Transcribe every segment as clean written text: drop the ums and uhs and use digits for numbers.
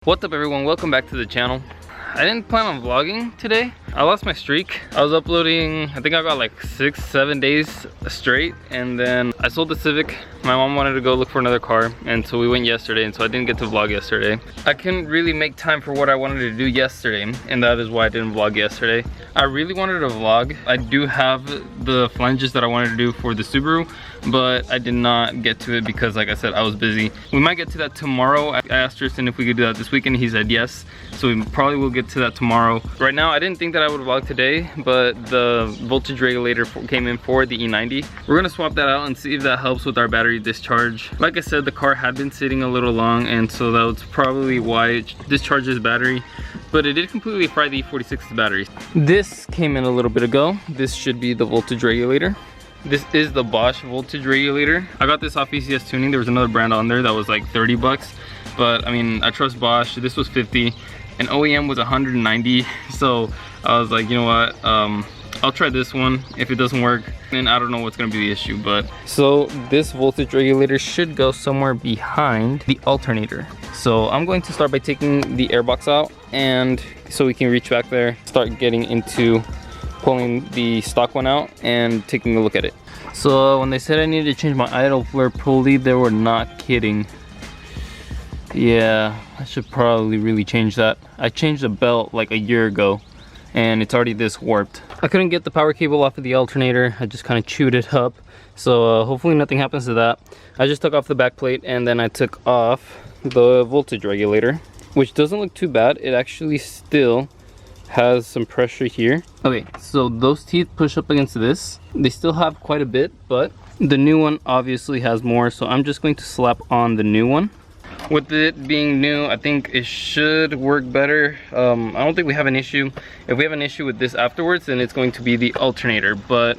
What's up everyone, welcome back to the channel. I didn't plan on vlogging today. I lost my streak. I was uploading, I think I got like 6-7 days straight, and then I sold the Civic. My mom wanted to go look for another car, and so we went yesterday, and so I didn't get to vlog yesterday. I couldn't really make time for what I wanted to do yesterday, and that is why I didn't vlog yesterday. I really wanted to vlog. I do have the flanges that I wanted to do for the Subaru, but I did not get to it because, like I said, I was busy. We might get to that tomorrow. I asked Tristan if we could do that this weekend. He said yes, so we probably will get to that tomorrow. Right now, I didn't think that I would vlog today, but the voltage regulator came in for the E90. We're gonna swap that out and see if that helps with our battery discharge. Like I said, the car had been sitting a little long, and so that was probably why it discharges battery, but it did completely fry the E46's battery. This came in a little bit ago. This should be the voltage regulator. This is the Bosch voltage regulator. I got this off ECS Tuning. There was another brand on there that was like 30 bucks. But I mean, I trust Bosch. This was 50 and OEM was 190. So I was like, you know what? I'll try this one. If it doesn't work, then I don't know what's gonna be the issue. But so this voltage regulator should go somewhere behind the alternator. So I'm going to start by taking the airbox out, and so we can reach back there, start getting into pulling the stock one out and taking a look at it. So when they said I needed to change my idle flare pulley, they were not kidding. Yeah, I should probably really change that. I changed the belt like a year ago and it's already this warped. I couldn't get the power cable off of the alternator. I just kind of chewed it up. So hopefully nothing happens to that. I just took off the back plate and then I took off the voltage regulator, which doesn't look too bad. It actually still has some pressure here. Okay, so those teeth push up against this. They still have quite a bit, but the new one obviously has more, so I'm just going to slap on the new one. With it being new, I think it should work better. I don't think we have an issue. If we have an issue with this afterwards, then it's going to be the alternator, but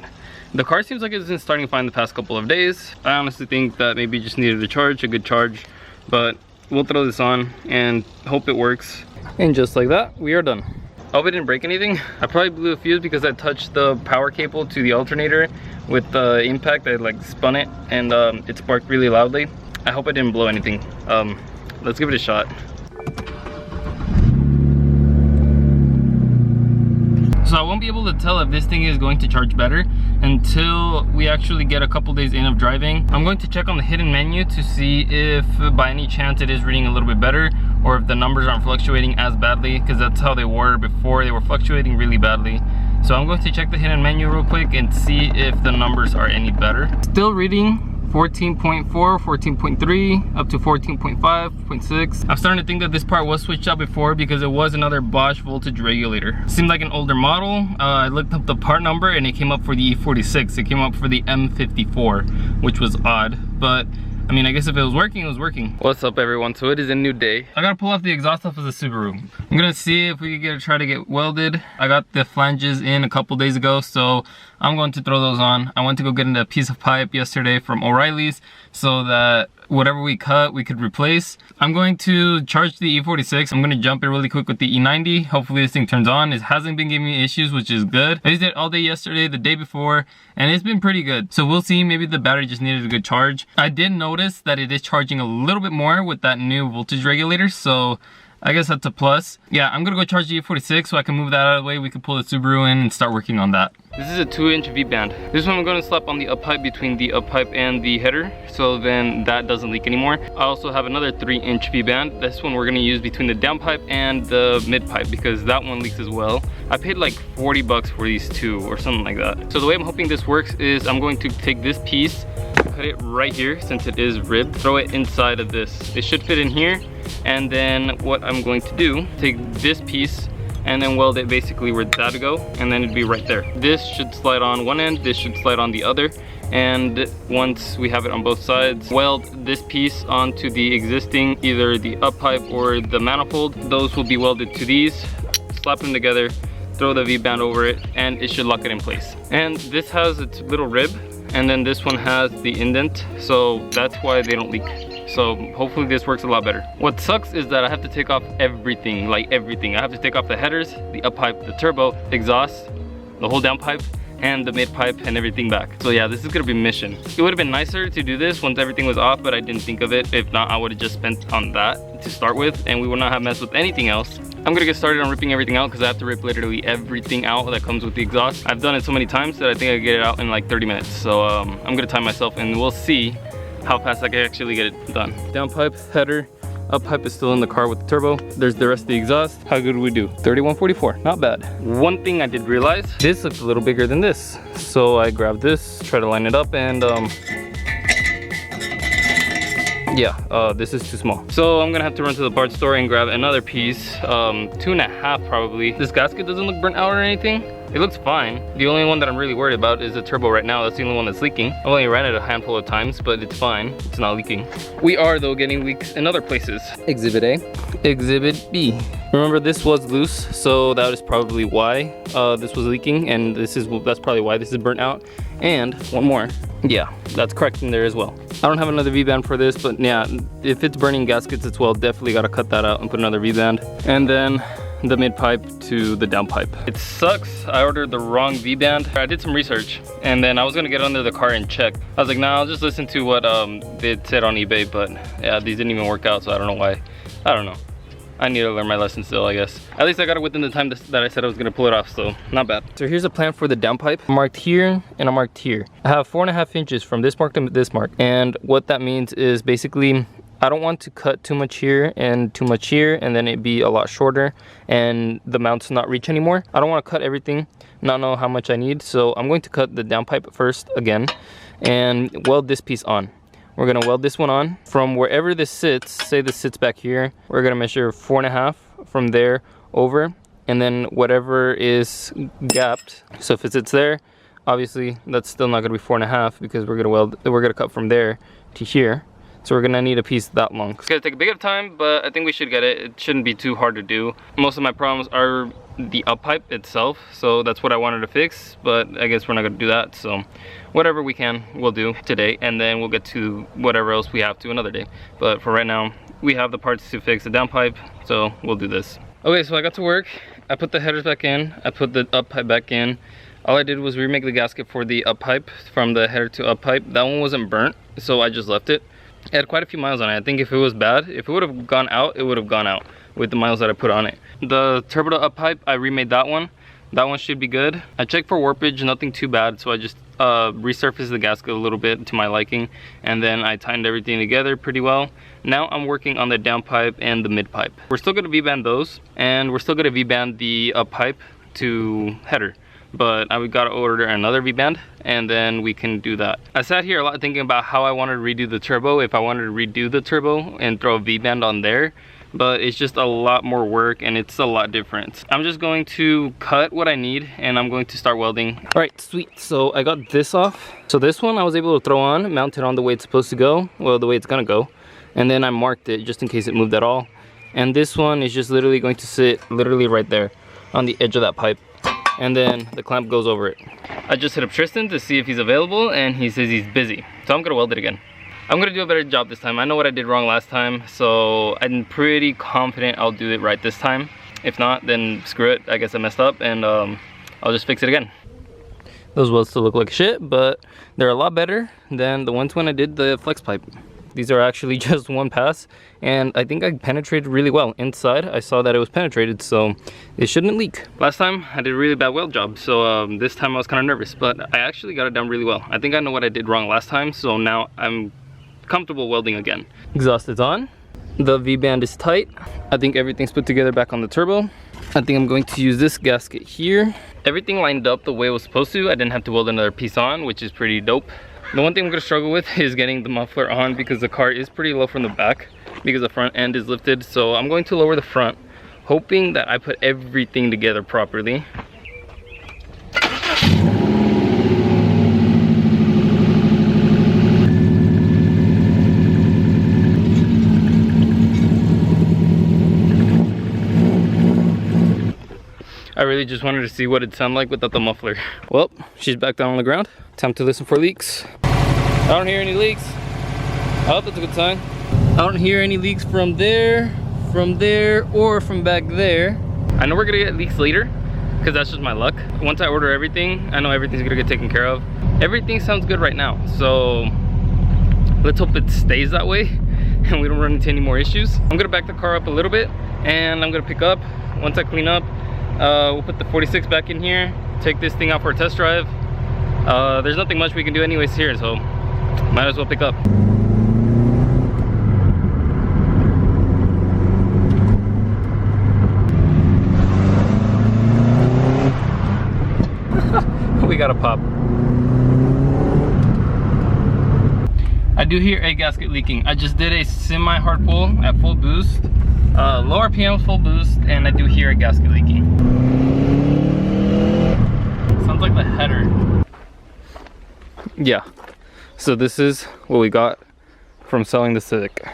the car seems like it's been starting fine the past couple of days. I honestly think that maybe it just needed a good charge, but we'll throw this on and hope it works. And just like that, we are done. I hope it didn't break anything. I probably blew a fuse because I touched the power cable to the alternator with the impact. I like spun it and it sparked really loudly. I hope I didn't blow anything. Let's give it a shot. So I won't be able to tell if this thing is going to charge better until we actually get a couple days in of driving. I'm going to check on the hidden menu to see if by any chance it is reading a little bit better, or if the numbers aren't fluctuating as badly, because that's how they were before. They were fluctuating really badly. So I'm going to check the hidden menu real quick and see if the numbers are any better. Still reading 14.4, 14.3, up to 14.5, 0.6. I'm starting to think that this part was switched out before because it was another Bosch voltage regulator. Seemed like an older model. I looked up the part number and it came up for the E46. It came up for the M54, which was odd, but I mean, I guess if it was working, it was working. What's up everyone? So it is a new day. I gotta pull off the exhaust off of the Subaru. I'm gonna see if we can try to get welded. I got the flanges in a couple days ago, so I'm going to throw those on. I went to go get a piece of pipe yesterday from O'Reilly's so that whatever we cut, we could replace. I'm going to charge the E46. I'm gonna jump it really quick with the E90. Hopefully this thing turns on. It hasn't been giving me issues, which is good. I used it all day yesterday, the day before, and it's been pretty good. So we'll see, maybe the battery just needed a good charge. I did notice that it is charging a little bit more with that new voltage regulator, so I guess that's a plus. Yeah, I'm gonna go charge the E46 so I can move that out of the way. We can pull the Subaru in and start working on that. This is a 2-inch V-band. This one I'm gonna slap on the up pipe between the up pipe and the header, so then that doesn't leak anymore. I also have another 3-inch V-band. This one we're gonna use between the down pipe and the mid pipe because that one leaks as well. I paid like 40 bucks for these two or something like that. So the way I'm hoping this works is I'm going to take this piece, cut it right here since it is ribbed, throw it inside of this. It should fit in here, and then what I'm going to do, take this piece and then weld it basically where that to go, and then it'd be right there. This should slide on one end, this should slide on the other, and once we have it on both sides, weld this piece onto the existing, either the up pipe or the manifold. Those will be welded to these, slap them together, throw the V-band over it, and it should lock it in place. And this has its little rib, and then this one has the indent, so that's why they don't leak. So hopefully this works a lot better. What sucks is that I have to take off everything, like everything. I have to take off the headers, the up pipe, the turbo, exhaust, the whole down pipe, and the mid pipe and everything back. So yeah, this is gonna be mission. It would have been nicer to do this once everything was off, but I didn't think of it. If not, I would have just spent on that to start with, and we would not have messed with anything else. I'm gonna get started on ripping everything out because I have to rip literally everything out that comes with the exhaust. I've done it so many times that I think I can get it out in like 30 minutes. So I'm gonna time myself and we'll see how fast I can actually get it done. Down pipe, header, up pipe is still in the car with the turbo. There's the rest of the exhaust. How good did we do? 3144, not bad. One thing I did realize, this looks a little bigger than this. So I grabbed this, try to line it up, and yeah, this is too small. So I'm gonna have to run to the parts store and grab another piece, 2.5 probably. This gasket doesn't look burnt out or anything. It looks fine. The only one that I'm really worried about is the turbo right now. That's the only one that's leaking. I've only ran it a handful of times, but it's fine. It's not leaking. We are though getting leaks in other places. Exhibit A, Exhibit B. Remember, this was loose, so that is probably why this was leaking, and that's probably why this is burnt out. And one more. Yeah, that's correct in there as well. I don't have another V-band for this, but yeah, if it's burning gaskets as well, definitely gotta cut that out and put another V-band. And then the mid pipe to the down pipe. It sucks, I ordered the wrong V-band. I did some research and then I was gonna get under the car and check. I was like, nah, I'll just listen to what they said on eBay, but yeah, these didn't even work out, so I don't know why. I don't know. I need to learn my lesson still, I guess. At least I got it within the time that I said I was gonna pull it off, so not bad. So here's a plan for the down pipe. I'm marked here and I'm marked here. I have 4.5 inches from this mark to this mark. And what that means is basically, I don't want to cut too much here and too much here and then it'd be a lot shorter and the mounts not reach anymore. I don't want to cut everything, not know how much I need. So I'm going to cut the down pipe first again and weld this piece on. We're gonna weld this one on from wherever this sits. Say this sits back here. We're gonna measure 4.5 from there over, and then whatever is gapped. So if it sits there, obviously that's still not gonna be 4.5 because we're gonna cut from there to here. So we're gonna need a piece that long. It's gonna take a bit of time, but I think we should get it. It shouldn't be too hard to do. Most of my problems are the up pipe itself, so that's what I wanted to fix, but I guess we're not gonna do that. So whatever we can, we'll do today, and then we'll get to whatever else we have to another day. But for right now, we have the parts to fix the down pipe, so we'll do this. Okay, so I got to work. I put the headers back in. I put the up pipe back in. All I did was remake the gasket for the up pipe from the header to up pipe. That one wasn't burnt, so I just left it. It had quite a few miles on it. I think if it was bad, if it would have gone out, it would have gone out with the miles that I put on it. The turbo to up pipe, I remade that one. That one should be good. I checked for warpage, nothing too bad, so I just resurfaced the gasket a little bit to my liking, and then I tightened everything together pretty well. Now I'm working on the down pipe and the mid pipe. We're still gonna V-band those, and we're still gonna V-band the up pipe to header. But I gotta order another V-band and then we can do that. I sat here a lot thinking about how I wanted to redo the turbo, if I wanted to redo the turbo and throw a V-band on there, but it's just a lot more work and it's a lot different. I'm just going to cut what I need and I'm going to start welding. All right, sweet, so I got this off. So this one I was able to throw on, mount it on the way it's supposed to go, well, the way it's gonna go, and then I marked it just in case it moved at all. And this one is just literally going to sit literally right there on the edge of that pipe, and then the clamp goes over it. I just hit up Tristan to see if he's available and he says he's busy, so I'm gonna weld it again. I'm gonna do a better job this time. I know what I did wrong last time, so I'm pretty confident I'll do it right this time. If not, then screw it, I guess I messed up, and I'll just fix it again. Those welds still look like shit, but they're a lot better than the ones when I did the flex pipe. These are actually just one pass, and I think I penetrated really well. Inside, I saw that it was penetrated, so it shouldn't leak. Last time, I did a really bad weld job, so this time I was kind of nervous, but I actually got it done really well. I think I know what I did wrong last time, so now I'm comfortable welding again. Exhaust is on. The V-band is tight. I think everything's put together back on the turbo. I think I'm going to use this gasket here. Everything lined up the way it was supposed to. I didn't have to weld another piece on, which is pretty dope. The one thing I'm gonna struggle with is getting the muffler on because the car is pretty low from the back because the front end is lifted. So I'm going to lower the front, hoping that I put everything together properly. I really just wanted to see what it'd sound like without the muffler. Well, she's back down on the ground. Time to listen for leaks. I don't hear any leaks. I hope that's a good sign. I don't hear any leaks from there, or from back there. I know we're gonna get leaks later, because that's just my luck. Once I order everything, I know everything's gonna get taken care of. Everything sounds good right now, so let's hope it stays that way and we don't run into any more issues. I'm gonna back the car up a little bit and I'm gonna pick up. Once I clean up, we'll put the 46 back in here, take this thing out for a test drive. There's nothing much we can do anyways here, so might as well pick up. We got a pop. I do hear a gasket leaking. I just did a semi-hard pull at full boost, low RPM, full boost, and I do hear a gasket leaking. Sounds like the header. Yeah, so this is what we got from selling the Civic.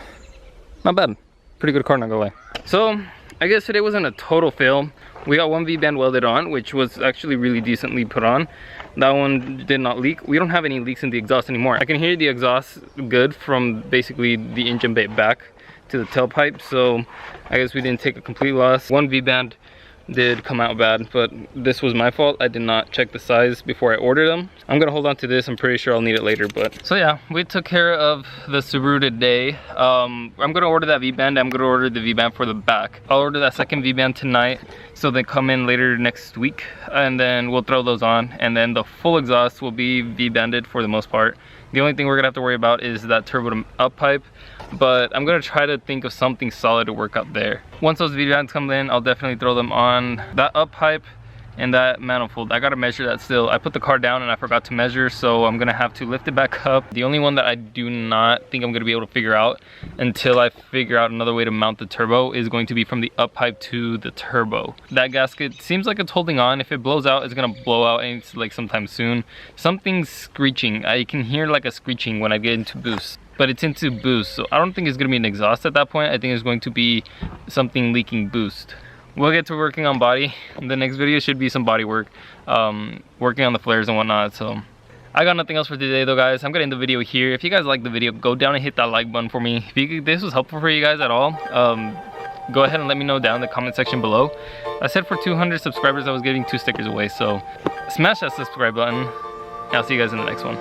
Not bad, pretty good car, not gonna lie. So I guess today wasn't a total fail. We got one V-band welded on, which was actually really decently put on. That one did not leak. We don't have any leaks in the exhaust anymore. I can hear the exhaust good from basically the engine bay back to the tailpipe, so I guess we didn't take a complete loss. One V-band did come out bad, but this was my fault. I did not check the size before I ordered them. I'm gonna hold on to this. I'm pretty sure I'll need it later, but so yeah, we took care of the Subaru today. I'm gonna order that V-band. I'm gonna order the V-band for the back. I'll order that second V-band tonight, so they come in later next week, and then we'll throw those on, and then the full exhaust will be V-banded for the most part. The only thing we're gonna have to worry about is that turbo to up pipe, but I'm gonna try to think of something solid to work out there. Once those V-bands come in, I'll definitely throw them on that up pipe and that manifold. I gotta measure that still. I put the car down and I forgot to measure, so I'm gonna have to lift it back up. The only one that I do not think I'm gonna be able to figure out until I figure out another way to mount the turbo is going to be from the up pipe to the turbo. That gasket seems like it's holding on. If it blows out, it's gonna blow out, and it's like sometime soon. Something's screeching. I can hear like a screeching when I get into boost, but it's into boost, so I don't think it's gonna be an exhaust at that point. I think it's going to be something leaking boost. We'll get to working on body. The next video should be some body work, working on the flares and whatnot. So I got nothing else for today though, guys. I'm gonna end the video here. If you guys like the video, go down and hit that like button for me. If this was helpful for you guys at all, go ahead and let me know down in the comment section below. I said for 200 subscribers I was giving 2 stickers away, so smash that subscribe button. I'll see you guys in the next one.